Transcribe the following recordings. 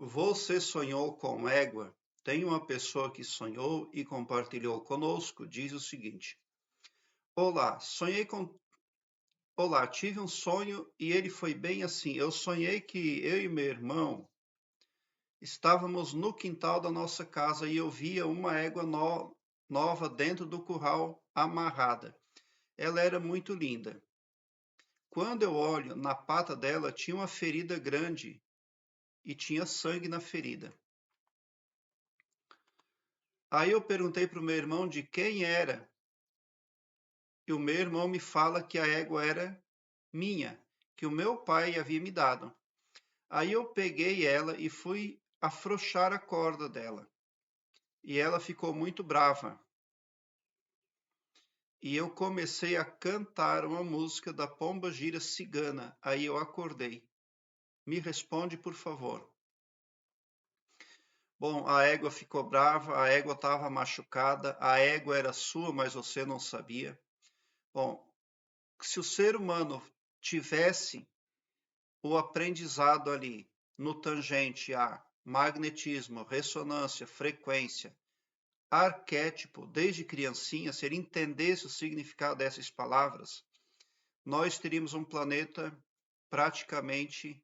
Você sonhou com égua? Tem uma pessoa que sonhou e compartilhou conosco, diz o seguinte: Olá, Olá, tive um sonho e ele foi bem assim. Eu sonhei que eu e meu irmão estávamos no quintal da nossa casa e eu via uma égua nova dentro do curral amarrada. Ela era muito linda. Quando eu olho na pata dela, tinha uma ferida grande e tinha sangue na ferida. Aí eu perguntei para o meu irmão de quem era. E o meu irmão me fala que a égua era minha, que o meu pai havia me dado. Aí eu peguei ela e fui afrouxar a corda dela. E ela ficou muito brava. E eu comecei a cantar uma música da Pomba Gira Cigana. Aí eu acordei. Me responde, por favor. Bom, a égua ficou brava, a égua estava machucada, a égua era sua, mas você não sabia. Bom, se o ser humano tivesse o aprendizado ali no tangente a magnetismo, ressonância, frequência, arquétipo, desde criancinha, se ele entendesse o significado dessas palavras, nós teríamos um planeta praticamente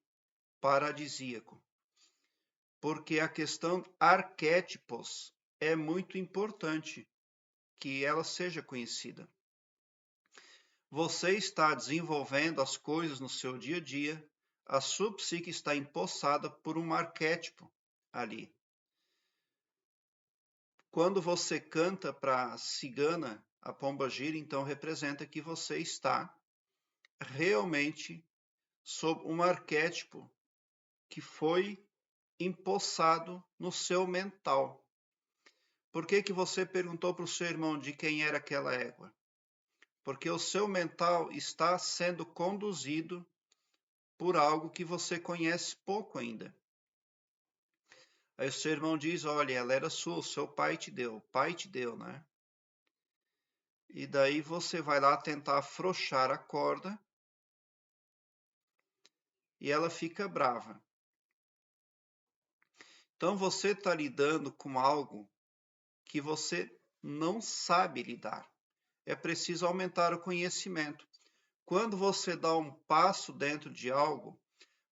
paradisíaco. Porque a questão arquétipos é muito importante que ela seja conhecida. Você está desenvolvendo as coisas no seu dia a dia, a sua psique está empossada por um arquétipo ali. Quando você canta para a cigana, a pombagira, então representa que você está realmente sob um arquétipo que foi empossado no seu mental. Por que você perguntou para o seu irmão de quem era aquela égua? Porque o seu mental está sendo conduzido por algo que você conhece pouco ainda. Aí o seu irmão diz, olha, ela era sua, o seu pai te deu. O pai te deu, né? E daí você vai lá tentar afrouxar a corda e ela fica brava. Então você está lidando com algo que você não sabe lidar. É preciso aumentar o conhecimento. Quando você dá um passo dentro de algo,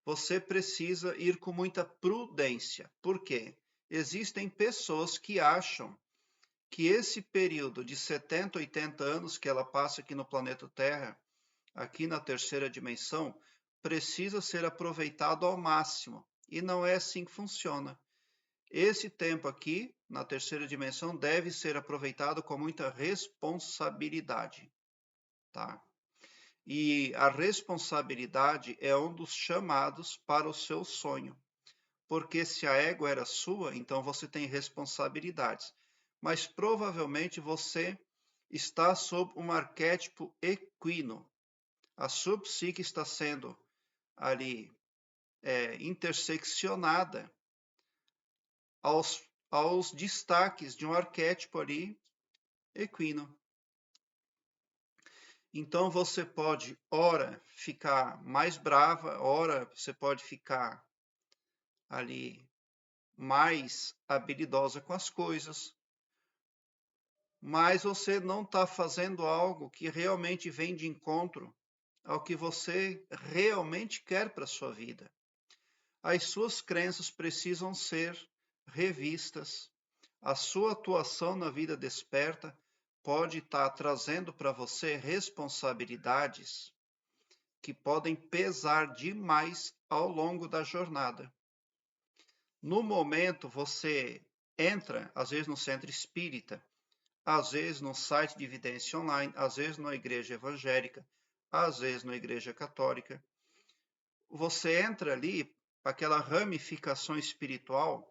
você precisa ir com muita prudência. Por quê? Existem pessoas que acham que esse período de 70, 80 anos que ela passa aqui no planeta Terra, aqui na terceira dimensão, precisa ser aproveitado ao máximo. E não é assim que funciona. Esse tempo aqui, na terceira dimensão, deve ser aproveitado com muita responsabilidade, tá? E a responsabilidade é um dos chamados para o seu sonho. Porque se a égua era sua, então você tem responsabilidades. Mas provavelmente você está sob um arquétipo equino. A sua psique está sendo ali interseccionada aos destaques de um arquétipo ali equino. Então você pode, ora, ficar mais brava, ora, você pode ficar ali mais habilidosa com as coisas, mas você não está fazendo algo que realmente vem de encontro ao que você realmente quer para a sua vida. As suas crenças precisam ser revistas. A sua atuação na vida desperta pode estar trazendo para você responsabilidades que podem pesar demais ao longo da jornada. No momento, você entra, às vezes, no centro espírita, às vezes no site de evidência online, às vezes numa igreja evangélica, às vezes numa igreja católica. Você entra ali para aquela ramificação espiritual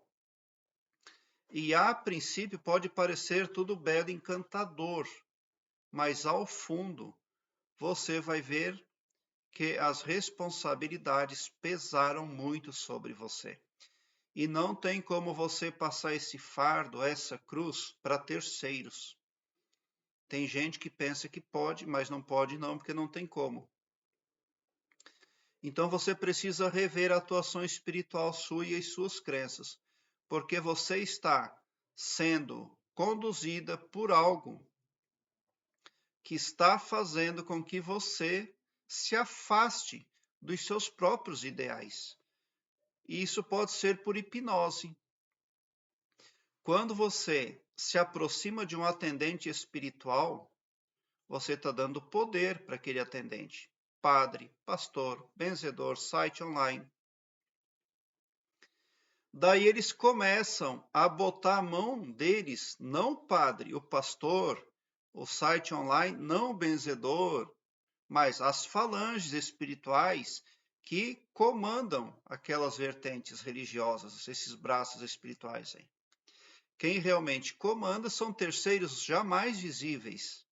e a princípio pode parecer tudo belo e encantador, mas ao fundo você vai ver que as responsabilidades pesaram muito sobre você. E não tem como você passar esse fardo, essa cruz, para terceiros. Tem gente que pensa que pode, mas não pode não, porque não tem como. Então você precisa rever a atuação espiritual sua e as suas crenças, porque você está sendo conduzida por algo que está fazendo com que você se afaste dos seus próprios ideais. E isso pode ser por hipnose. Quando você se aproxima de um atendente espiritual, você está dando poder para aquele atendente. Padre, pastor, benzedor, site online. Daí eles começam a botar a mão deles, não o padre, o pastor, o site online, não o benzedor, mas as falanges espirituais que comandam aquelas vertentes religiosas, esses braços espirituais aí. Quem realmente comanda são terceiros jamais visíveis.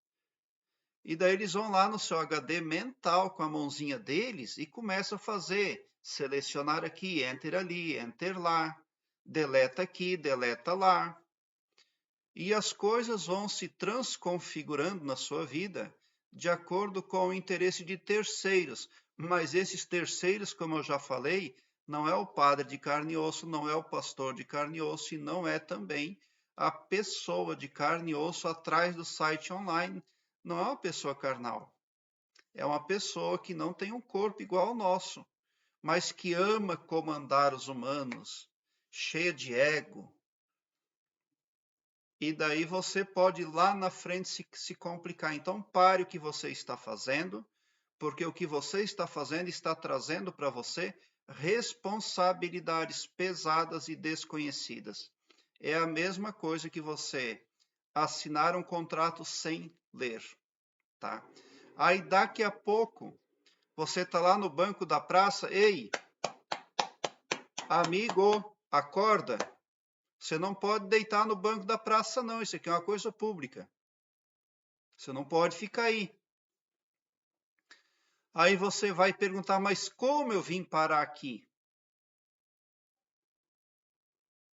E daí eles vão lá no seu HD mental com a mãozinha deles e começam a fazer, selecionar aqui, enter ali, enter lá, deleta aqui, deleta lá. E as coisas vão se transconfigurando na sua vida de acordo com o interesse de terceiros. Mas esses terceiros, como eu já falei, não é o padre de carne e osso, não é o pastor de carne e osso, e não é também a pessoa de carne e osso atrás do site online. Não é uma pessoa carnal. É uma pessoa que não tem um corpo igual ao nosso, mas que ama comandar os humanos, cheia de ego. E daí você pode lá na frente se complicar. Então pare o que você está fazendo, porque o que você está fazendo está trazendo para você responsabilidades pesadas e desconhecidas. É a mesma coisa que você assinar um contrato sem ler, tá? Aí daqui a pouco você está lá no banco da praça, ei, amigo, acorda. Você não pode deitar no banco da praça, não. Isso aqui é uma coisa pública. Você não pode ficar aí. Aí você vai perguntar, mas como eu vim parar aqui?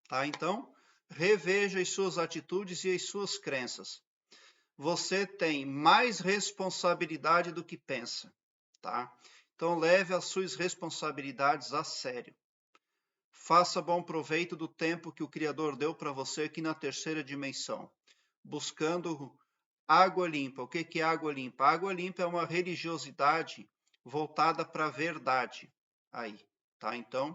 Tá? Então, reveja as suas atitudes e as suas crenças. Você tem mais responsabilidade do que pensa, tá? Então, leve as suas responsabilidades a sério. Faça bom proveito do tempo que o Criador deu para você aqui na terceira dimensão, buscando água limpa. O que é água limpa? Água limpa é uma religiosidade voltada para a verdade. Aí, tá? Então,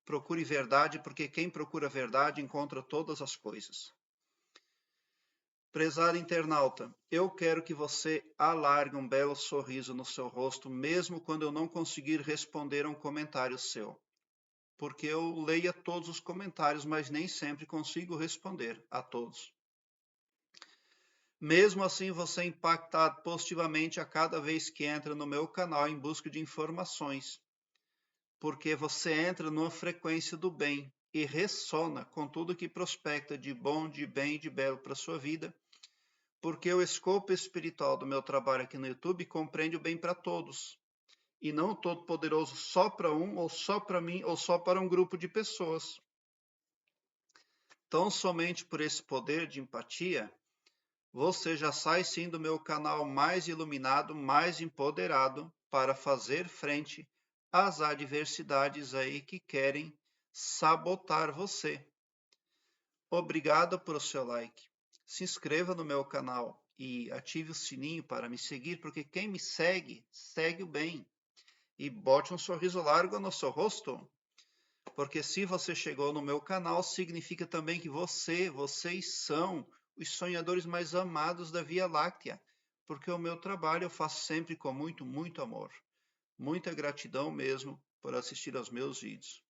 procure verdade, porque quem procura verdade encontra todas as coisas. Prezado internauta, eu quero que você alargue um belo sorriso no seu rosto, mesmo quando eu não conseguir responder a um comentário seu. Porque eu leio todos os comentários, mas nem sempre consigo responder a todos. Mesmo assim, você é impactado positivamente a cada vez que entra no meu canal em busca de informações, porque você entra numa frequência do bem e ressona com tudo que prospecta de bom, de bem e de belo para a sua vida, porque o escopo espiritual do meu trabalho aqui no YouTube compreende o bem para todos, e não o todo-poderoso só para um, ou só para mim, ou só para um grupo de pessoas. Tão somente por esse poder de empatia, você já sai sim do meu canal mais iluminado, mais empoderado para fazer frente às adversidades aí que querem sabotar você. Obrigado por seu like. Se inscreva no meu canal e ative o sininho para me seguir, porque quem me segue, segue o bem. E bote um sorriso largo no seu rosto, porque se você chegou no meu canal, significa também que vocês são os sonhadores mais amados da Via Láctea, porque o meu trabalho eu faço sempre com muito, muito amor. Muita gratidão mesmo por assistir aos meus vídeos.